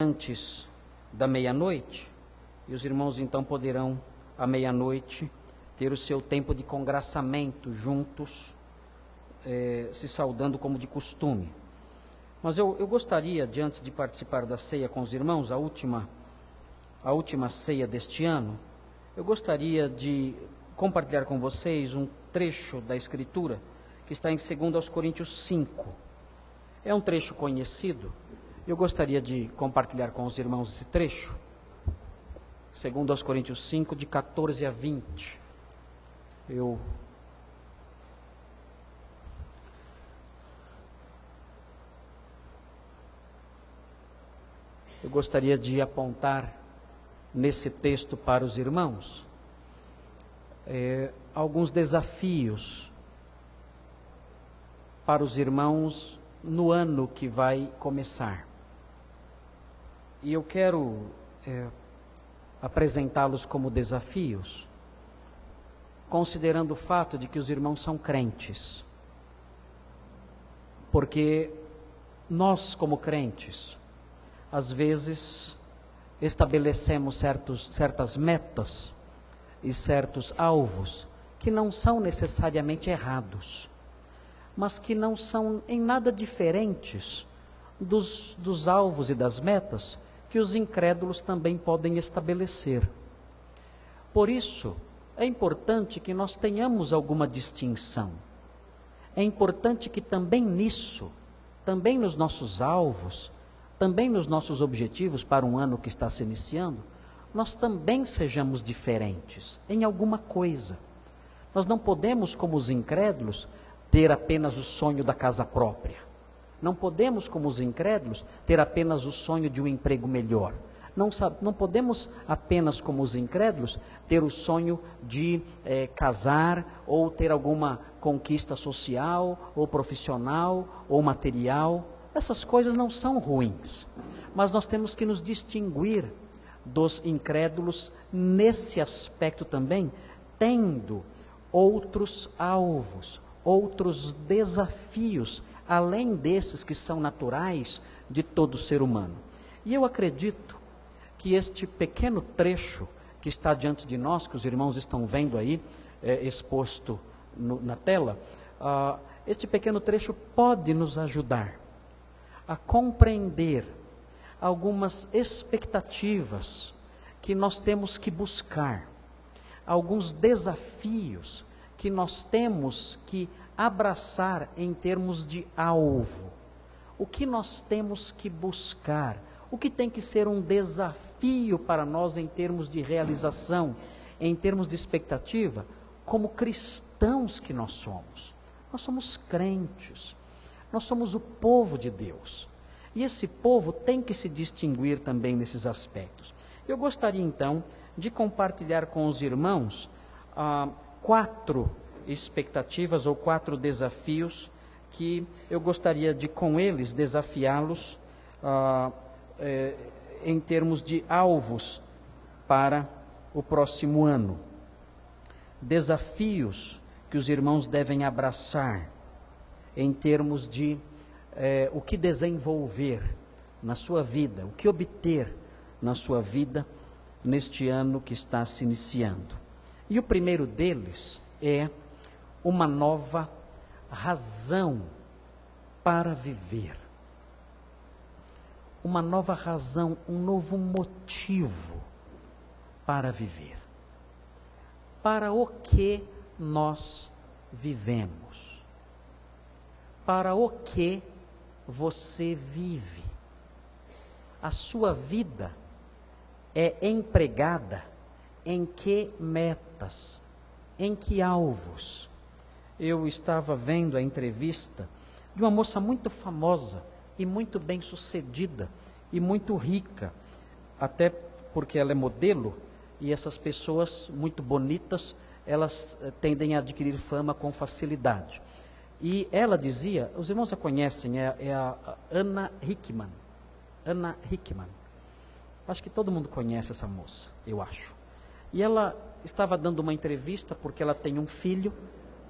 antes da meia-noite, e os irmãos então poderão, à meia-noite, ter o seu tempo de congraçamento juntos, se saudando como de costume. Mas eu gostaria, de antes de participar da ceia com os irmãos, a última ceia deste ano, eu gostaria de compartilhar com vocês um trecho da Escritura que está em 2 Coríntios 5. É um trecho conhecido. Eu gostaria de compartilhar com os irmãos esse trecho. 2 Coríntios 5, de 14 a 20. Eu gostaria de apontar nesse texto para os irmãos alguns desafios para os irmãos no ano que vai começar. E eu quero apresentá-los como desafios, considerando o fato de que os irmãos são crentes. Porque nós, como crentes, às vezes estabelecemos certas metas e certos alvos que não são necessariamente errados, mas que não são em nada diferentes dos alvos e das metas que os incrédulos também podem estabelecer. Por isso, é importante que nós tenhamos alguma distinção. É importante que também nisso, também nos nossos alvos, também nos nossos objetivos para um ano que está se iniciando, nós também sejamos diferentes em alguma coisa. Nós não podemos, como os incrédulos, ter apenas o sonho da casa própria. Não podemos, como os incrédulos, ter apenas o sonho de um emprego melhor. Não podemos apenas, como os incrédulos, ter o sonho de casar ou ter alguma conquista social ou profissional ou material. Essas coisas não são ruins, mas nós temos que nos distinguir dos incrédulos nesse aspecto também, tendo outros alvos, outros desafios, além desses que são naturais de todo ser humano. E eu acredito que este pequeno trecho que está diante de nós, que os irmãos estão vendo aí, exposto na tela, este pequeno trecho pode nos ajudar a compreender algumas expectativas que nós temos que buscar, alguns desafios que nós temos que abraçar em termos de alvo. O que nós temos que buscar? O que tem que ser um desafio para nós em termos de realização, em termos de expectativa, como cristãos que nós somos? Nós somos crentes, nós somos o povo de Deus. E esse povo tem que se distinguir também nesses aspectos. Eu gostaria então de compartilhar com os irmãos 4 expectativas ou 4 desafios que eu gostaria de com eles desafiá-los em termos de alvos para o próximo ano. Desafios que os irmãos devem abraçar em termos de o que desenvolver na sua vida, o que obter na sua vida neste ano que está se iniciando. E o primeiro deles é uma nova razão para viver. Uma nova razão, um novo motivo para viver. Para o que nós vivemos? Para o que você vive? A sua vida é empregada em que metas? Em que alvos? Eu estava vendo a entrevista de uma moça muito famosa e muito bem sucedida e muito rica, até porque ela é modelo, e essas pessoas muito bonitas, elas tendem a adquirir fama com facilidade. E ela dizia, os irmãos a conhecem, é a Anna Hickman. Anna Hickman. Acho que todo mundo conhece essa moça, eu acho. E ela estava dando uma entrevista porque ela tem um filho,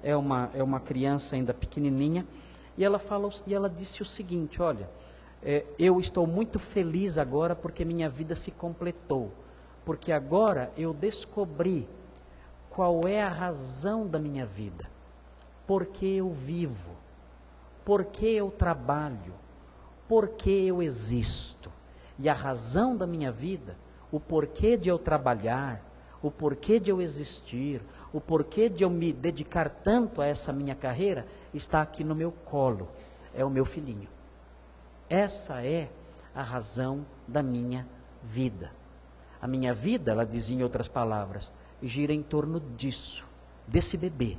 é uma criança ainda pequenininha, e ela disse o seguinte: olha, eu estou muito feliz agora porque minha vida se completou. Porque agora eu descobri qual é a razão da minha vida. Por que eu vivo? Por que eu trabalho? Por que eu existo? E a razão da minha vida, o porquê de eu trabalhar, o porquê de eu existir, o porquê de eu me dedicar tanto a essa minha carreira, está aqui no meu colo. É o meu filhinho. Essa é a razão da minha vida. A minha vida, ela dizia em outras palavras, gira em torno disso, desse bebê.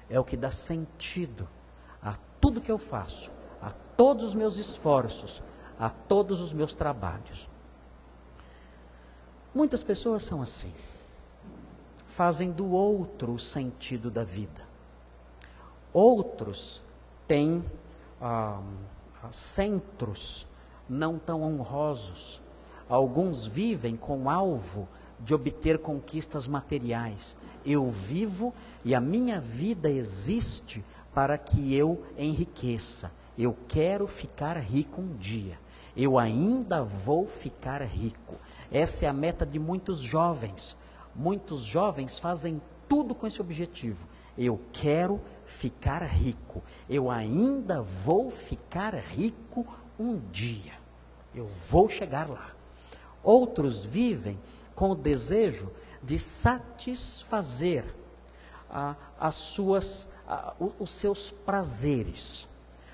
É o que dá sentido a tudo que eu faço, a todos os meus esforços, a todos os meus trabalhos. Muitas pessoas são assim. Fazem do outro o sentido da vida. Outros têm centros não tão honrosos. Alguns vivem com o alvo de obter conquistas materiais. Eu vivo e a minha vida existe para que eu enriqueça. Eu quero ficar rico um dia. Eu ainda vou ficar rico. Essa é a meta de muitos jovens. Muitos jovens fazem tudo com esse objetivo. Eu quero ficar rico. Eu ainda vou ficar rico um dia. Eu vou chegar lá. Outros vivem com o desejo de satisfazer os seus prazeres.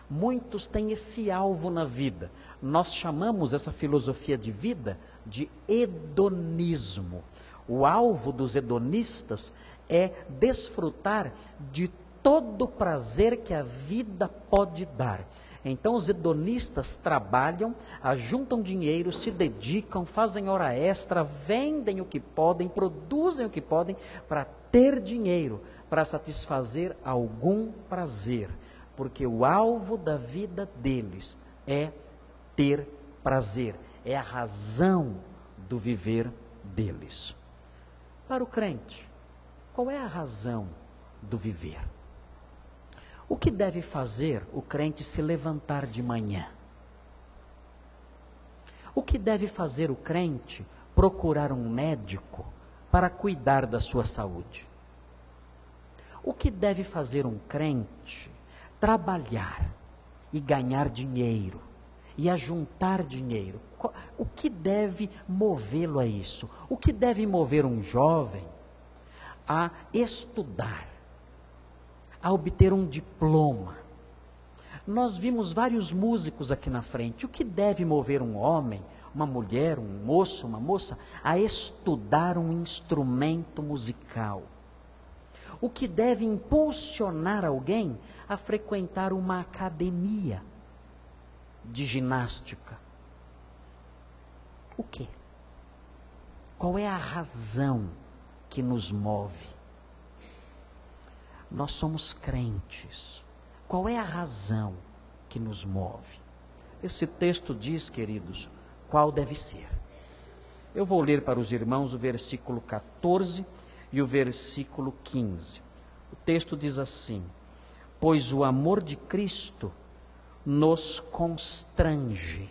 Muitos têm esse alvo na vida. Nós chamamos essa filosofia de vida de hedonismo. O alvo dos hedonistas é desfrutar de todo o prazer que a vida pode dar. Então os hedonistas trabalham, ajuntam dinheiro, se dedicam, fazem hora extra, vendem o que podem, produzem o que podem para ter dinheiro, para satisfazer algum prazer. Porque o alvo da vida deles é ter prazer, é a razão do viver deles. Para o crente, qual é a razão do viver? O que deve fazer o crente se levantar de manhã? O que deve fazer o crente procurar um médico para cuidar da sua saúde? O que deve fazer um crente trabalhar e ganhar dinheiro e ajuntar dinheiro? O que deve movê-lo a isso? O que deve mover um jovem a estudar, a obter um diploma? Nós vimos vários músicos aqui na frente. O que deve mover um homem, uma mulher, um moço, uma moça a estudar um instrumento musical? O que deve impulsionar alguém a frequentar uma academia de ginástica? O quê? Qual é a razão que nos move? Nós somos crentes. Qual é a razão que nos move? Esse texto diz, queridos, qual deve ser. Eu vou ler para os irmãos o versículo 14 e o versículo 15. O texto diz assim: pois o amor de Cristo nos constrange.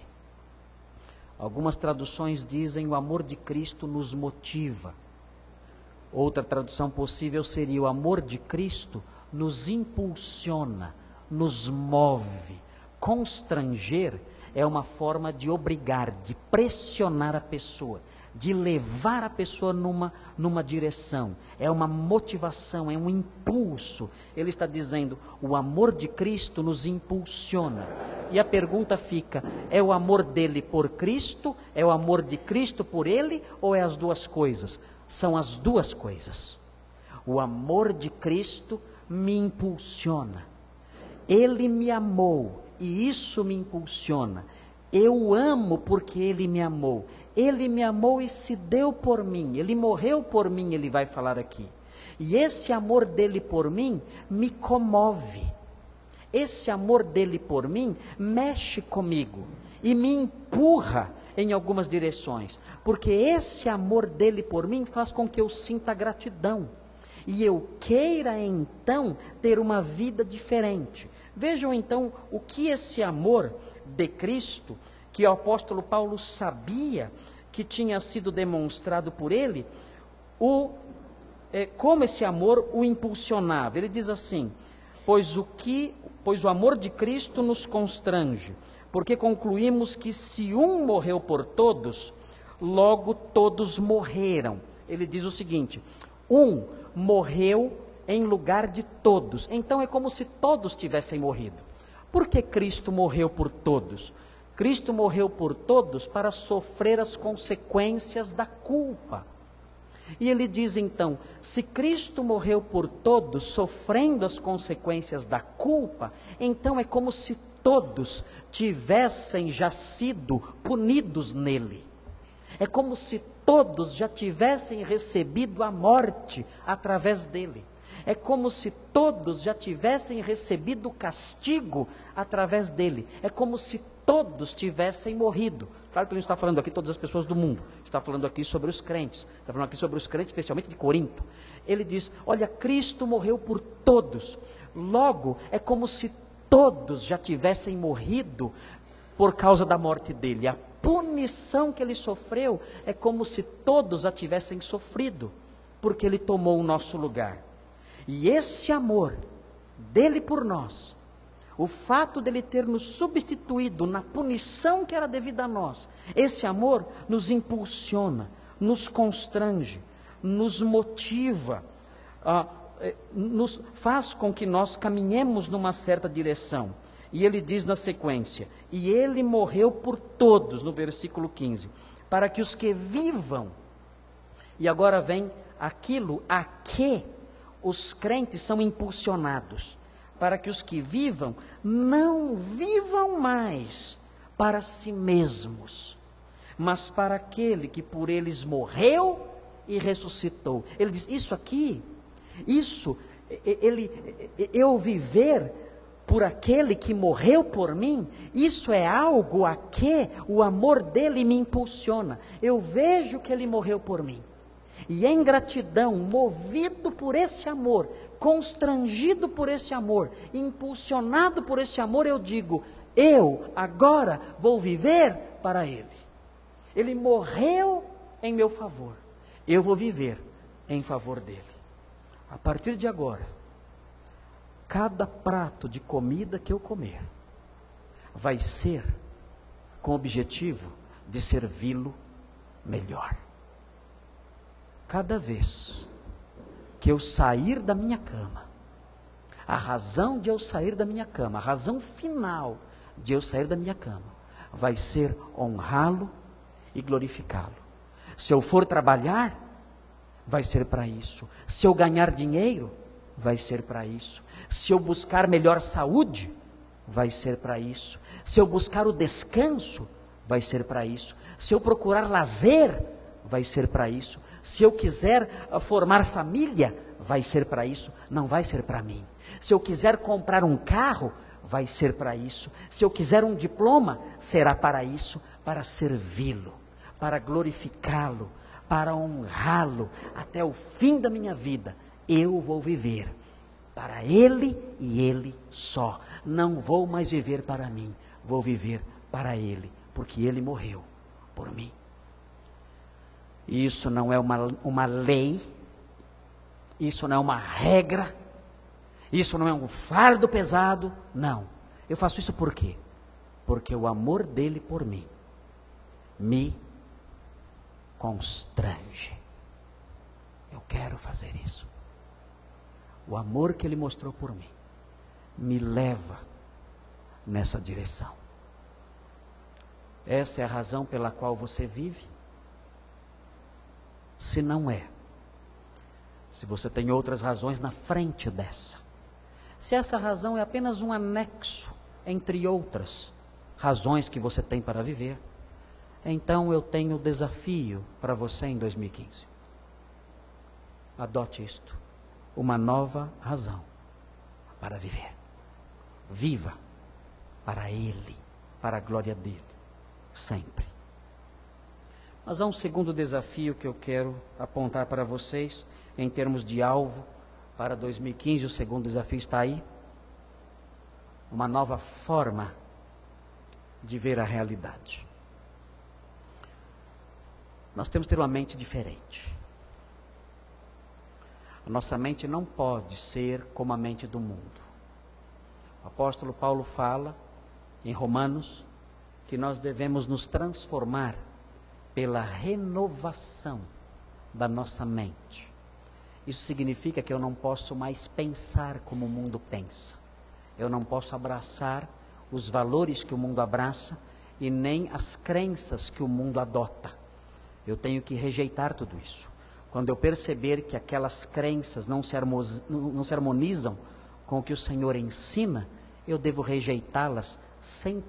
Algumas traduções dizem o amor de Cristo nos motiva. Outra tradução possível seria o amor de Cristo nos impulsiona, nos move. Constranger é uma forma de obrigar, de pressionar a pessoa, de levar a pessoa numa direção. É uma motivação, é um impulso. Ele está dizendo, o amor de Cristo nos impulsiona. E a pergunta fica, é o amor dele por Cristo? É o amor de Cristo por ele? Ou é as duas coisas? São as duas coisas. O amor de Cristo me impulsiona. Ele me amou e isso me impulsiona. Eu amo porque ele me amou. Ele me amou e se deu por mim. Ele morreu por mim, ele vai falar aqui. E esse amor dele por mim me comove. Esse amor dele por mim mexe comigo e me empurra em algumas direções. Porque esse amor dele por mim faz com que eu sinta gratidão. E eu queira então ter uma vida diferente. Vejam então o que esse amor de Cristo, que o apóstolo Paulo sabia que tinha sido demonstrado por ele, como esse amor o impulsionava. Ele diz assim: pois o amor de Cristo nos constrange, porque concluímos que se um morreu por todos, logo todos morreram. Ele diz o seguinte: um morreu em lugar de todos, então é como se todos tivessem morrido. Por que Cristo morreu por todos? Cristo morreu por todos para sofrer as consequências da culpa. E ele diz então, se Cristo morreu por todos, sofrendo as consequências da culpa, então é como se todos tivessem já sido punidos nele. É como se todos já tivessem recebido a morte através dele. É como se todos já tivessem recebido o castigo através dele. É como se todos tivessem morrido. Claro que ele não está falando aqui todas as pessoas do mundo. Está falando aqui sobre os crentes. Está falando aqui sobre os crentes, especialmente de Corinto. Ele diz, olha, Cristo morreu por todos. Logo, é como se todos já tivessem morrido por causa da morte dele. A punição que ele sofreu é como se todos a tivessem sofrido, porque ele tomou o nosso lugar. E esse amor dele por nós, o fato dele ter nos substituído na punição que era devida a nós, esse amor nos impulsiona, nos constrange, nos motiva, nos faz com que nós caminhemos numa certa direção. E ele diz na sequência, e ele morreu por todos, no versículo 15, para que os que vivam, e agora vem aquilo a que os crentes são impulsionados, para que os que vivam, não vivam mais para si mesmos, mas para aquele que por eles morreu e ressuscitou. Ele diz, isso aqui, eu viver por aquele que morreu por mim, isso é algo a que o amor dele me impulsiona. Eu vejo que ele morreu por mim. E em gratidão, movido por esse amor, constrangido por esse amor, impulsionado por esse amor, eu digo, eu agora vou viver para ele. Ele morreu em meu favor, eu vou viver em favor dele. A partir de agora, cada prato de comida que eu comer, vai ser com o objetivo de servi-lo melhor. Cada vez que eu sair da minha cama, a razão de eu sair da minha cama, a razão final de eu sair da minha cama, vai ser honrá-lo e glorificá-lo. Se eu for trabalhar, vai ser para isso. Se eu ganhar dinheiro, vai ser para isso. Se eu buscar melhor saúde, vai ser para isso. Se eu buscar o descanso, vai ser para isso. Se eu procurar lazer, vai ser para isso. Se eu quiser formar família, vai ser para isso. Não vai ser para mim. Se eu quiser comprar um carro, vai ser para isso. Se eu quiser um diploma, será para isso, para servi-lo, para glorificá-lo, para honrá-lo até o fim da minha vida. Eu vou viver para ele e ele só. Não vou mais viver para mim, vou viver para ele, porque ele morreu por mim. Isso não é uma lei, isso não é uma regra, isso não é um fardo pesado, não. Eu faço isso por quê? Porque o amor dele por mim me constrange. Eu quero fazer isso. O amor que ele mostrou por mim me leva nessa direção. Essa é a razão pela qual você vive? Se não é, se você tem outras razões na frente dessa, se essa razão é apenas um anexo entre outras razões que você tem para viver, então eu tenho desafio para você em 2015. Adote isto, uma nova razão para viver. Viva para ele, para a glória dele, sempre. Mas há um segundo desafio que eu quero apontar para vocês, em termos de alvo, para 2015, o segundo desafio está aí. Uma nova forma de ver a realidade. Nós temos que ter uma mente diferente. A nossa mente não pode ser como a mente do mundo. O apóstolo Paulo fala em Romanos que nós devemos nos transformar pela renovação da nossa mente. Isso significa que eu não posso mais pensar como o mundo pensa. Eu não posso abraçar os valores que o mundo abraça e nem as crenças que o mundo adota. Eu tenho que rejeitar tudo isso. Quando eu perceber que aquelas crenças não se harmonizam com o que o Senhor ensina, eu devo rejeitá-las sem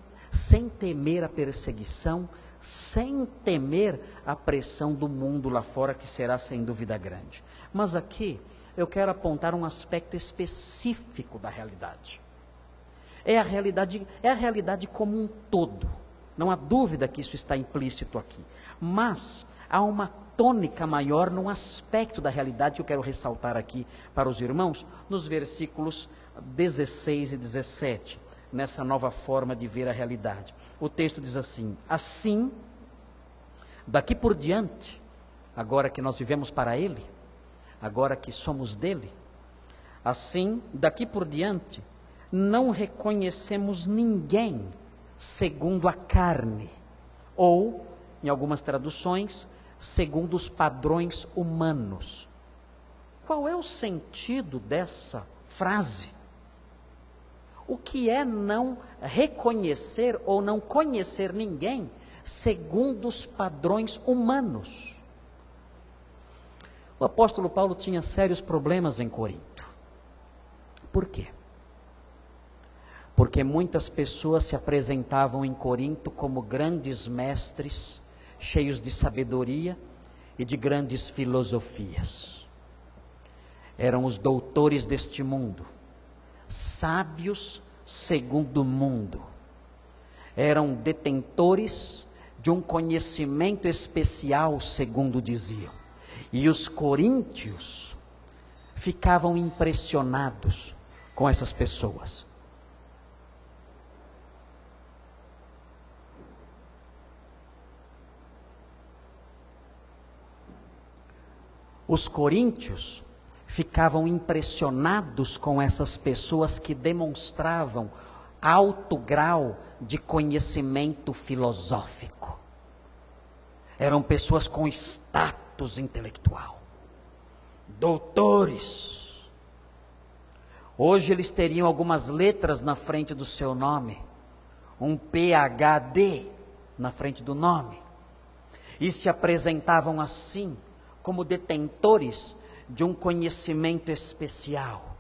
temer a perseguição, sem temer a pressão do mundo lá fora, que será sem dúvida grande. Mas aqui eu quero apontar um aspecto específico da realidade. É a realidade como um todo. Não há dúvida que isso está implícito aqui. Mas há uma tônica maior num aspecto da realidade que eu quero ressaltar aqui para os irmãos, nos versículos 16 e 17, nessa nova forma de ver a realidade. O texto diz assim: assim, daqui por diante, agora que nós vivemos para Ele, agora que somos dele, assim, daqui por diante, não reconhecemos ninguém segundo a carne, ou, em algumas traduções, segundo os padrões humanos. Qual é o sentido dessa frase? O que é não reconhecer ou não conhecer ninguém segundo os padrões humanos? O apóstolo Paulo tinha sérios problemas em Corinto. Por quê? Porque muitas pessoas se apresentavam em Corinto como grandes mestres, cheios de sabedoria e de grandes filosofias. Eram os doutores deste mundo, sábios segundo o mundo. Eram detentores de um conhecimento especial, segundo diziam. E os coríntios ficavam impressionados com essas pessoas. Os coríntios ficavam impressionados com essas pessoas que demonstravam alto grau de conhecimento filosófico. Eram pessoas com status intelectual, doutores. Hoje eles teriam algumas letras na frente do seu nome, um PhD na frente do nome, e se apresentavam assim, como detentores de um conhecimento especial.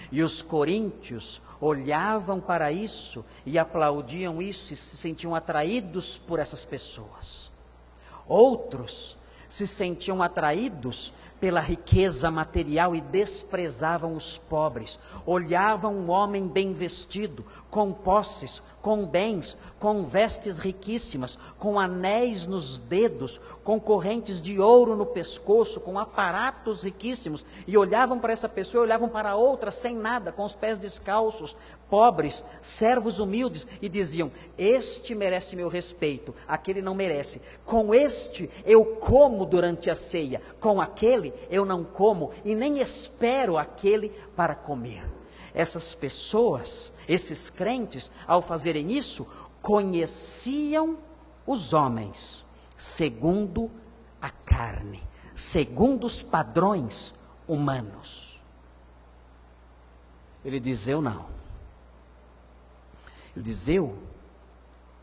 E os coríntios olhavam para isso e aplaudiam isso e se sentiam atraídos por essas pessoas. Outros se sentiam atraídos pela riqueza material e desprezavam os pobres. Olhavam um homem bem vestido, com posses, com bens, com vestes riquíssimas, com anéis nos dedos, com correntes de ouro no pescoço, com aparatos riquíssimos, e olhavam para essa pessoa e olhavam para outra sem nada, com os pés descalços, pobres, servos humildes, e diziam: este merece meu respeito, aquele não merece. Com este eu como durante a ceia, com aquele eu não como e nem espero aquele para comer. Essas pessoas, esses crentes, ao fazerem isso, conheciam os homens segundo a carne, segundo os padrões humanos. Ele diz: eu não. Ele diz: eu,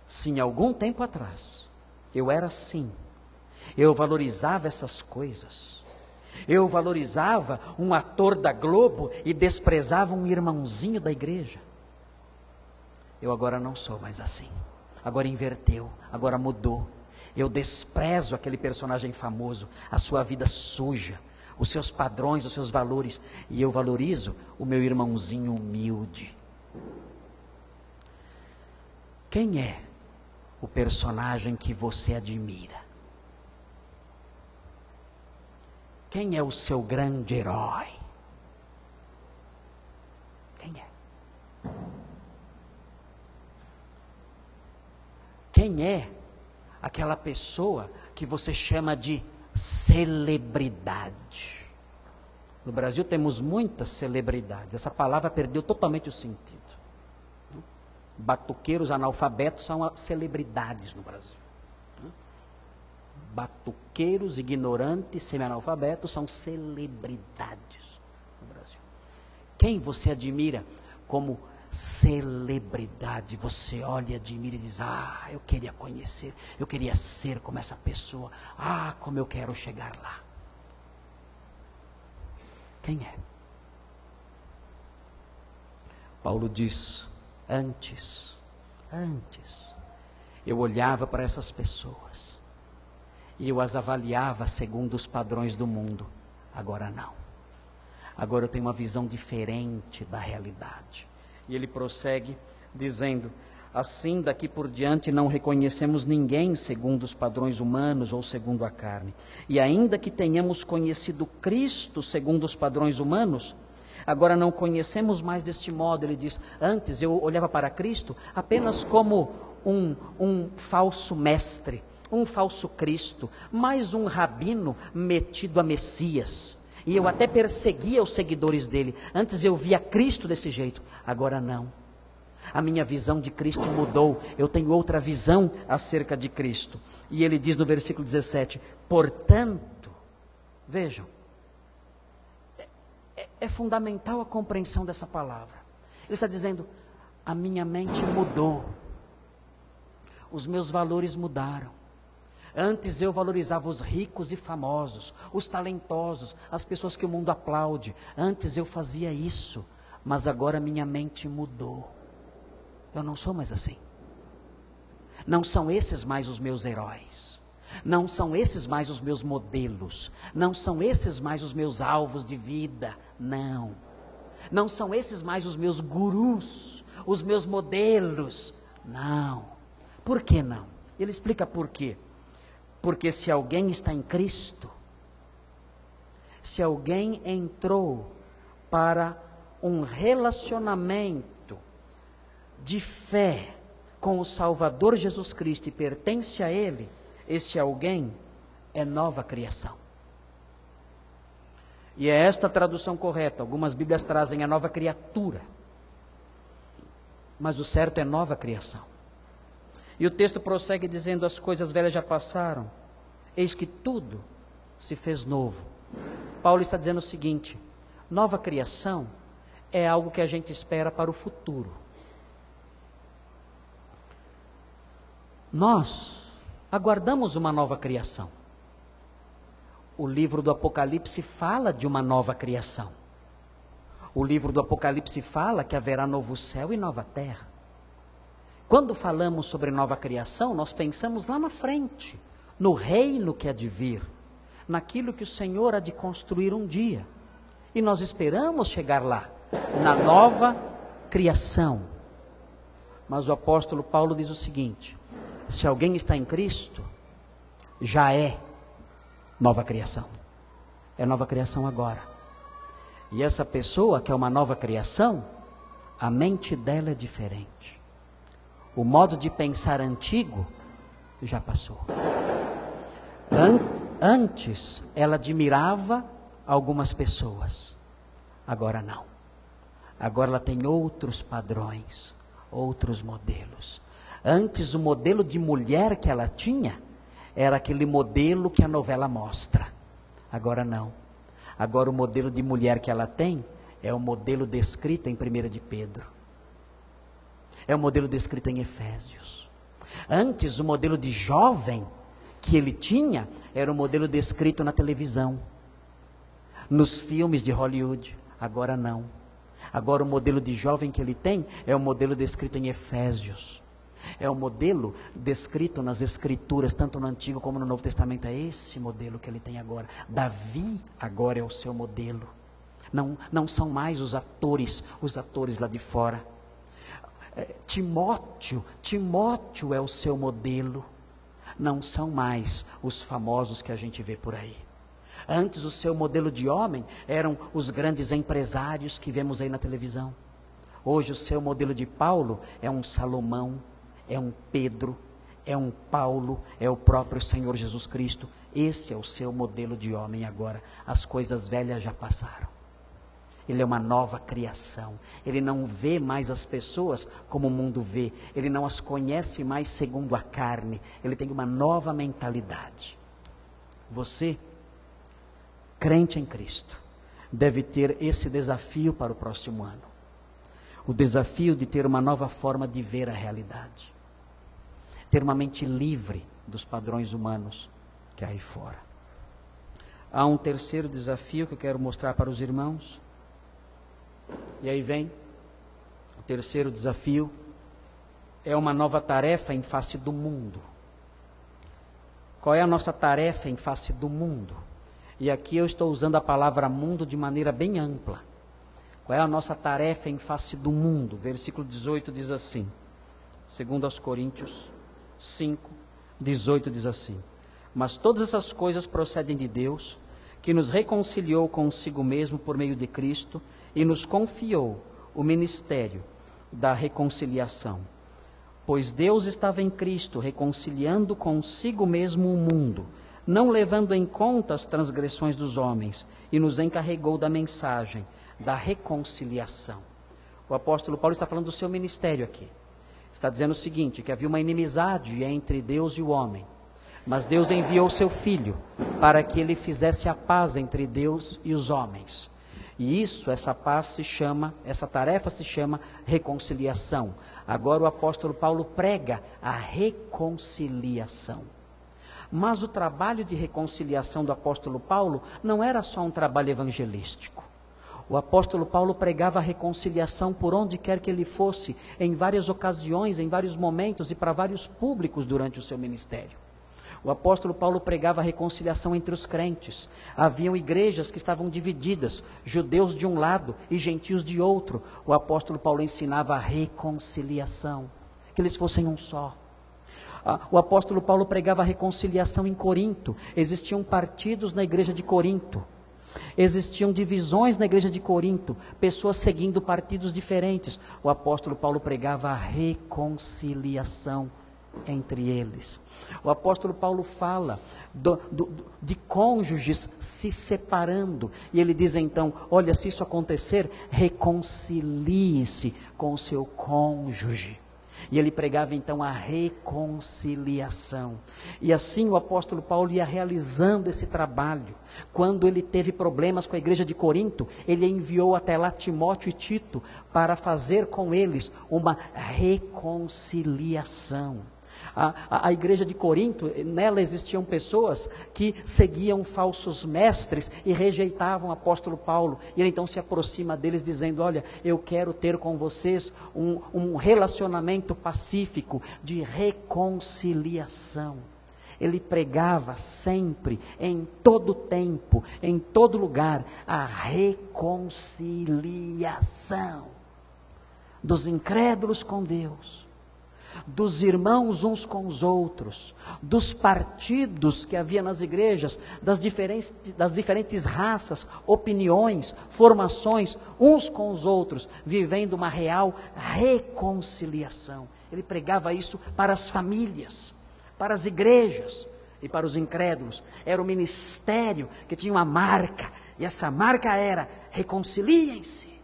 sim, algum tempo atrás, eu era assim. Eu valorizava essas coisas. Eu valorizava um ator da Globo e desprezava um irmãozinho da igreja. Eu agora não sou mais assim. Agora inverteu, agora mudou. Eu desprezo aquele personagem famoso, a sua vida suja, os seus padrões, os seus valores. E eu valorizo o meu irmãozinho humilde. Quem é o personagem que você admira? Quem é o seu grande herói? Quem é? Quem é aquela pessoa que você chama de celebridade. No Brasil temos muitas celebridades. Essa palavra perdeu totalmente o sentido. Batuqueiros analfabetos são celebridades no Brasil. Batuqueiros ignorantes, semi-analfabetos são celebridades no Brasil. Quem você admira como celebridade? Você olha e admira e diz: ah, eu queria conhecer, eu queria ser como essa pessoa. Ah, como eu quero chegar lá. Quem é? Paulo diz: antes, eu olhava para essas pessoas e eu as avaliava segundo os padrões do mundo. Agora não. Agora eu tenho uma visão diferente da realidade. E ele prossegue dizendo: assim daqui por diante não reconhecemos ninguém segundo os padrões humanos ou segundo a carne. E ainda que tenhamos conhecido Cristo segundo os padrões humanos, agora não conhecemos mais deste modo. Ele diz: antes eu olhava para Cristo apenas como um falso mestre, um falso Cristo, mais um rabino metido a Messias. E eu até perseguia os seguidores dele. Antes eu via Cristo desse jeito, agora não. A minha visão de Cristo mudou, eu tenho outra visão acerca de Cristo. E ele diz no versículo 17, portanto, vejam, é fundamental a compreensão dessa palavra. Ele está dizendo: a minha mente mudou, os meus valores mudaram. Antes eu valorizava os ricos e famosos, os talentosos, as pessoas que o mundo aplaude. Antes eu fazia isso, mas agora minha mente mudou. Eu não sou mais assim. Não são esses mais os meus heróis. Não são esses mais os meus modelos. Não são esses mais os meus alvos de vida. Não. Não são esses mais os meus gurus, os meus modelos. Não. Por que não? Ele explica por quê. Porque se alguém está em Cristo, se alguém entrou para um relacionamento de fé com o Salvador Jesus Cristo e pertence a Ele, esse alguém é nova criação. E é esta a tradução correta. Algumas Bíblias trazem a nova criatura, mas o certo é nova criação. E o texto prossegue dizendo: as coisas velhas já passaram, eis que tudo se fez novo. Paulo está dizendo o seguinte: nova criação é algo que a gente espera para o futuro. Nós aguardamos uma nova criação. O livro do Apocalipse fala de uma nova criação. O livro do Apocalipse fala que haverá novo céu e nova terra. Quando falamos sobre nova criação, nós pensamos lá na frente, no reino que há de vir, naquilo que o Senhor há de construir um dia. E nós esperamos chegar lá, na nova criação. Mas o apóstolo Paulo diz o seguinte: se alguém está em Cristo, já é nova criação. É nova criação agora. E essa pessoa que é uma nova criação, a mente dela é diferente. O modo de pensar antigo já passou. Antes ela admirava algumas pessoas, agora não. Agora ela tem outros padrões, outros modelos. Antes o modelo de mulher que ela tinha era aquele modelo que a novela mostra. Agora não. Agora o modelo de mulher que ela tem é o modelo descrito em 1 de Pedro. É o modelo descrito em Efésios. Antes o modelo de jovem que ele tinha era o modelo descrito na televisão, nos filmes de Hollywood. Agora não. Agora o modelo de jovem que ele tem é o modelo descrito em Efésios. É o modelo descrito nas Escrituras, tanto no Antigo como no Novo Testamento. É esse modelo que ele tem agora. Davi agora é o seu modelo. Não são mais os atores lá de fora. Timóteo é o seu modelo. Não são mais os famosos que a gente vê por aí. Antes o seu modelo de homem eram os grandes empresários que vemos aí na televisão. Hoje o seu modelo de Paulo é um Salomão, é um Pedro, é um Paulo, é o próprio Senhor Jesus Cristo. Esse é o seu modelo de homem agora. As coisas velhas já passaram. Ele é uma nova criação. Ele não vê mais as pessoas como o mundo vê. Ele não as conhece mais segundo a carne. Ele tem uma nova mentalidade. Você, crente em Cristo, deve ter esse desafio para o próximo ano. O desafio de ter uma nova forma de ver a realidade. Ter uma mente livre dos padrões humanos que há aí fora. Há um terceiro desafio que eu quero mostrar para os irmãos. E aí vem o terceiro desafio. É uma nova tarefa em face do mundo. Qual é a nossa tarefa em face do mundo? E aqui eu estou usando a palavra mundo de maneira bem ampla. Qual é a nossa tarefa em face do mundo? Versículo 18 diz assim, 2 Coríntios 5, 18 diz assim: mas todas essas coisas procedem de Deus, que nos reconciliou consigo mesmo por meio de Cristo e nos confiou o ministério da reconciliação. Pois Deus estava em Cristo reconciliando consigo mesmo o mundo, não levando em conta as transgressões dos homens, e nos encarregou da mensagem da reconciliação. O apóstolo Paulo está falando do seu ministério aqui. Está dizendo o seguinte, que havia uma inimizade entre Deus e o homem, mas Deus enviou seu Filho para que ele fizesse a paz entre Deus e os homens. E essa paz essa tarefa se chama reconciliação. Agora o apóstolo Paulo prega a reconciliação. Mas o trabalho de reconciliação do apóstolo Paulo não era só um trabalho evangelístico. O apóstolo Paulo pregava a reconciliação por onde quer que ele fosse, em várias ocasiões, em vários momentos e para vários públicos durante o seu ministério. O apóstolo Paulo pregava a reconciliação entre os crentes. Haviam igrejas que estavam divididas, judeus de um lado e gentios de outro. O apóstolo Paulo ensinava a reconciliação, que eles fossem um só. O apóstolo Paulo pregava a reconciliação em Corinto. Existiam partidos na igreja de Corinto. Existiam divisões na igreja de Corinto, pessoas seguindo partidos diferentes. O apóstolo Paulo pregava a reconciliação entre eles. O apóstolo Paulo fala de cônjuges se separando, e ele diz então, olha, se isso acontecer, reconcilie-se com o seu cônjuge. E ele pregava então a reconciliação. E assim o apóstolo Paulo ia realizando esse trabalho. Quando ele teve problemas com a igreja de Corinto, ele enviou até lá Timóteo e Tito para fazer com eles uma reconciliação. A igreja de Corinto, nela existiam pessoas que seguiam falsos mestres e rejeitavam o apóstolo Paulo. E ele então se aproxima deles dizendo, olha, eu quero ter com vocês um relacionamento pacífico, de reconciliação. Ele pregava sempre, em todo tempo, em todo lugar, a reconciliação dos incrédulos com Deus, dos irmãos uns com os outros, dos partidos que havia nas igrejas, das diferentes raças, opiniões, formações, uns com os outros, vivendo uma real reconciliação. Ele pregava isso para as famílias, para as igrejas e para os incrédulos. Era um ministério que tinha uma marca, e essa marca era: reconciliem-se.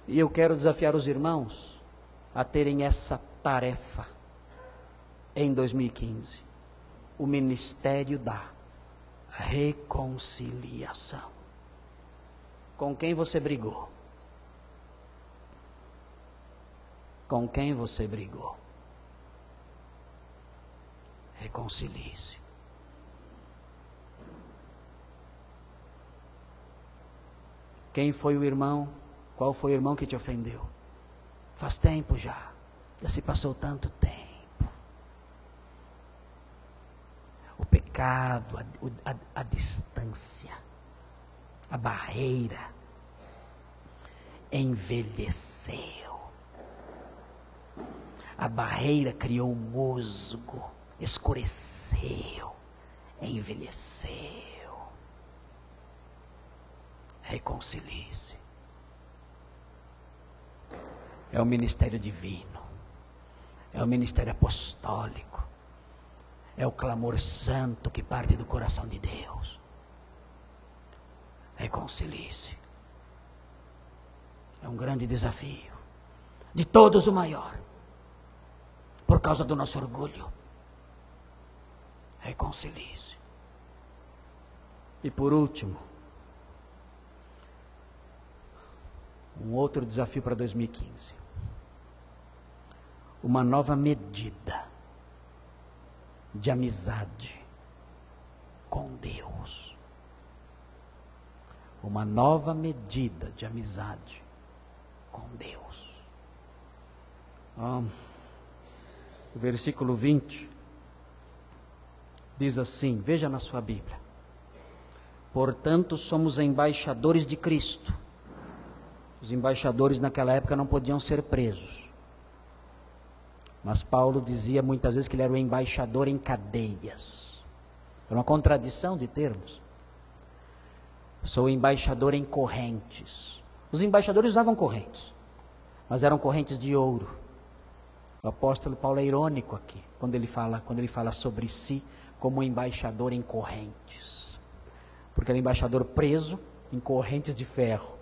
E eu quero desafiar os irmãos a terem essa tarefa em 2015. O ministério da reconciliação. Com quem você brigou? Com quem você brigou? Reconcilie-se. Quem foi o irmão? Qual foi o irmão que te ofendeu? Faz tempo já se passou tanto tempo. O pecado, a distância, a barreira envelheceu. A barreira criou musgo, escureceu, envelheceu. Reconcilie-se. É o ministério divino. É o ministério apostólico. É o clamor santo que parte do coração de Deus. Reconcilie-se. É um grande desafio. De todos o maior. Por causa do nosso orgulho. Reconcilie-se. E por último, um outro desafio para 2015. Uma nova medida de amizade com Deus. Uma nova medida de amizade com Deus. O versículo 20 diz assim, veja na sua Bíblia. Portanto, somos embaixadores de Cristo. Os embaixadores naquela época não podiam ser presos. Mas Paulo dizia muitas vezes que ele era o embaixador em cadeias. Era uma contradição de termos. Sou embaixador em correntes. Os embaixadores usavam correntes, mas eram correntes de ouro. O apóstolo Paulo é irônico aqui, quando ele fala sobre si como embaixador em correntes. Porque era embaixador preso em correntes de ferro.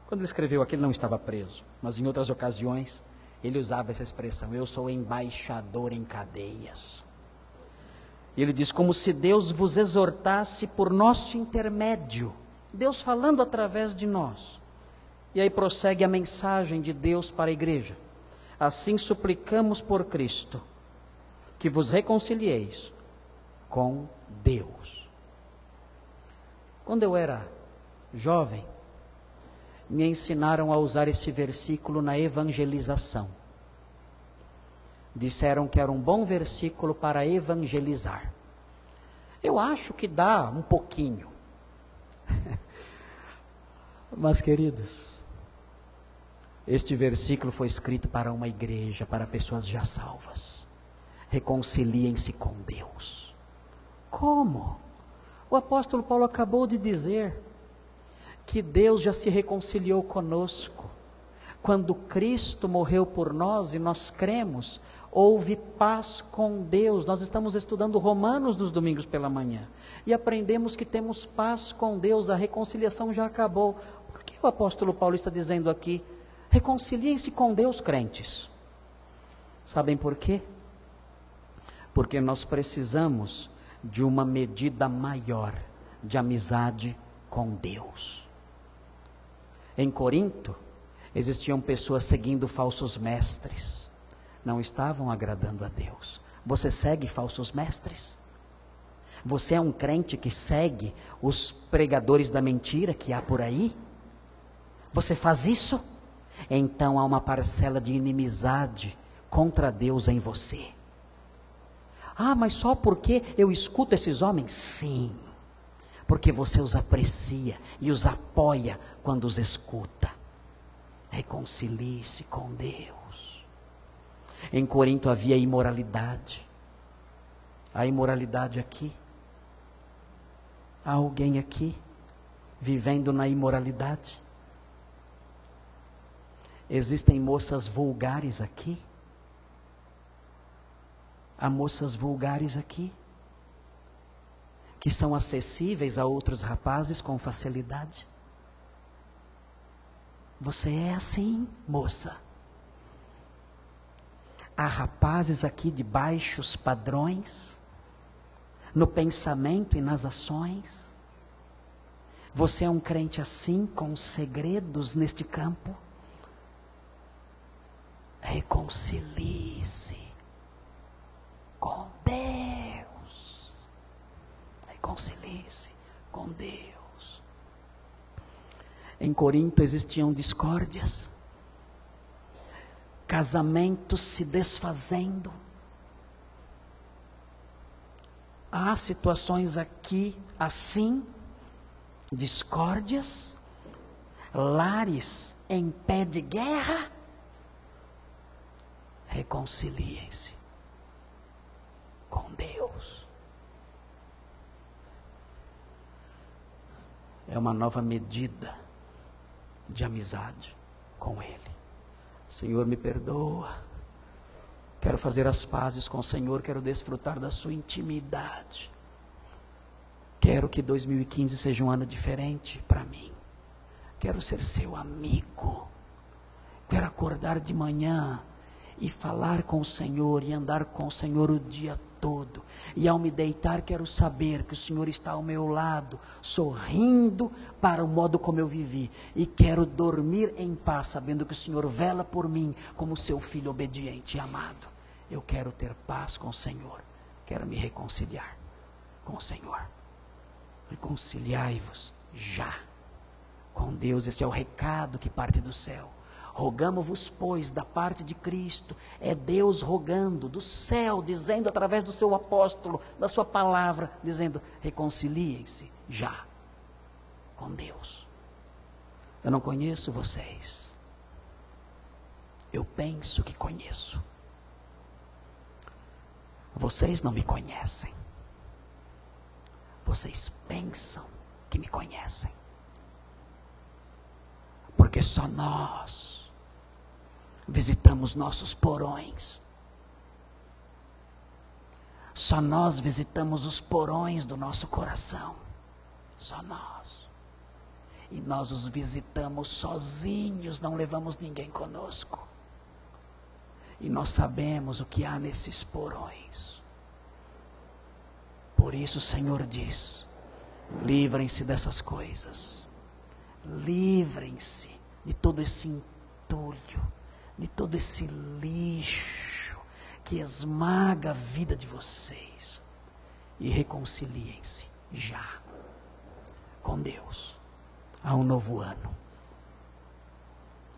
Quando ele escreveu aqui, ele não estava preso, mas em outras ocasiões ele usava essa expressão, eu sou embaixador em cadeias. E ele diz, como se Deus vos exortasse por nosso intermédio, Deus falando através de nós. E aí prossegue a mensagem de Deus para a igreja. Assim suplicamos por Cristo, que vos reconcilieis com Deus. Quando eu era jovem, me ensinaram a usar esse versículo na evangelização. Disseram que era um bom versículo para evangelizar. Eu acho que dá um pouquinho. Mas, queridos, este versículo foi escrito para uma igreja, para pessoas já salvas. Reconciliem-se com Deus. Como? O apóstolo Paulo acabou de dizer que Deus já se reconciliou conosco. Quando Cristo morreu por nós e nós cremos, houve paz com Deus. Nós estamos estudando Romanos nos domingos pela manhã e aprendemos que temos paz com Deus, a reconciliação já acabou. Por que o apóstolo Paulo está dizendo aqui, reconciliem-se com Deus, crentes? Sabem por quê? Porque nós precisamos de uma medida maior de amizade com Deus. Em Corinto, existiam pessoas seguindo falsos mestres. Não estavam agradando a Deus. Você segue falsos mestres? Você é um crente que segue os pregadores da mentira que há por aí? Você faz isso? Então há uma parcela de inimizade contra Deus em você. Ah, mas só porque eu escuto esses homens? Sim. Porque você os aprecia e os apoia quando os escuta. Reconcilie-se com Deus. Em Corinto havia imoralidade. Há imoralidade aqui? Há alguém aqui vivendo na imoralidade? Existem moças vulgares aqui? Há moças vulgares aqui? Que são acessíveis a outros rapazes com facilidade? Você é assim, moça? Há rapazes aqui de baixos padrões, no pensamento e nas ações? Você é um crente assim, com segredos neste campo? Reconcilie-se com Deus. Reconcilie-se com Deus. Em Corinto existiam discórdias, casamentos se desfazendo. Há situações aqui assim, discórdias, lares em pé de guerra. Reconciliem-se com Deus. É uma nova medida de amizade com Ele. Senhor, me perdoa Quero fazer as pazes com o Senhor, quero desfrutar da sua intimidade. Quero que 2015 seja um ano diferente para mim. Quero ser seu amigo. Quero acordar de manhã e falar com o Senhor e andar com o Senhor o dia todo. E ao me deitar, quero saber que o Senhor está ao meu lado, sorrindo para o modo como eu vivi. E quero dormir em paz, sabendo que o Senhor vela por mim como seu filho obediente e amado. Eu quero ter paz com o Senhor. Quero me reconciliar com o Senhor. Reconciliai-vos já com Deus. Esse é o recado que parte do céu. Rogamo-vos, pois, da parte de Cristo. É Deus rogando do céu, dizendo através do seu apóstolo, da sua palavra, dizendo: reconciliem-se já com Deus. Eu não conheço vocês. Eu penso que conheço. Vocês não me conhecem. Vocês pensam que me conhecem. Porque só nós visitamos nossos porões. Só nós visitamos os porões do nosso coração. Só nós. E nós os visitamos sozinhos, não levamos ninguém conosco. E nós sabemos o que há nesses porões. Por isso o Senhor diz: livrem-se dessas coisas. Livrem-se de todo esse entulho, de todo esse lixo que esmaga a vida de vocês. E reconciliem-se já com Deus. Há um novo ano.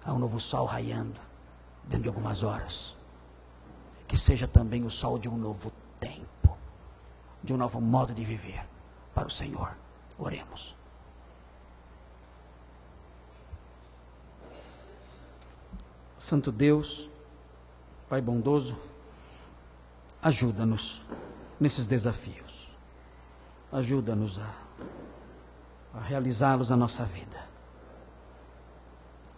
Há um novo sol raiando dentro de algumas horas. Que seja também o sol de um novo tempo, de um novo modo de viver para o Senhor. Oremos. Santo Deus, Pai bondoso, ajuda-nos nesses desafios. Ajuda-nos a realizá-los na nossa vida.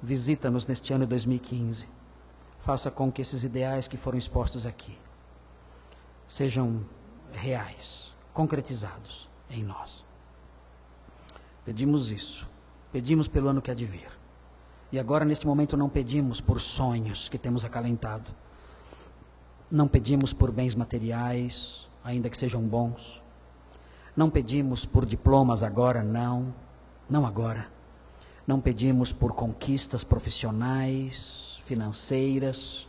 Visita-nos neste ano de 2015. Faça com que esses ideais que foram expostos aqui sejam reais, concretizados em nós. Pedimos isso. Pedimos pelo ano que há de vir. E agora, neste momento, não pedimos por sonhos que temos acalentado. Não pedimos por bens materiais, ainda que sejam bons. Não pedimos por diplomas agora, não agora. Não pedimos por conquistas profissionais, financeiras,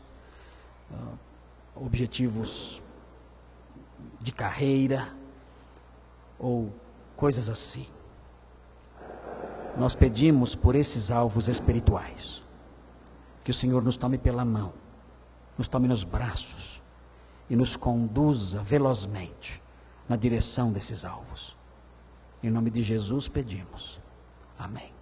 objetivos de carreira ou coisas assim. Nós pedimos por esses alvos espirituais. Que o Senhor nos tome pela mão, nos tome nos braços e nos conduza velozmente na direção desses alvos. Em nome de Jesus pedimos. Amém.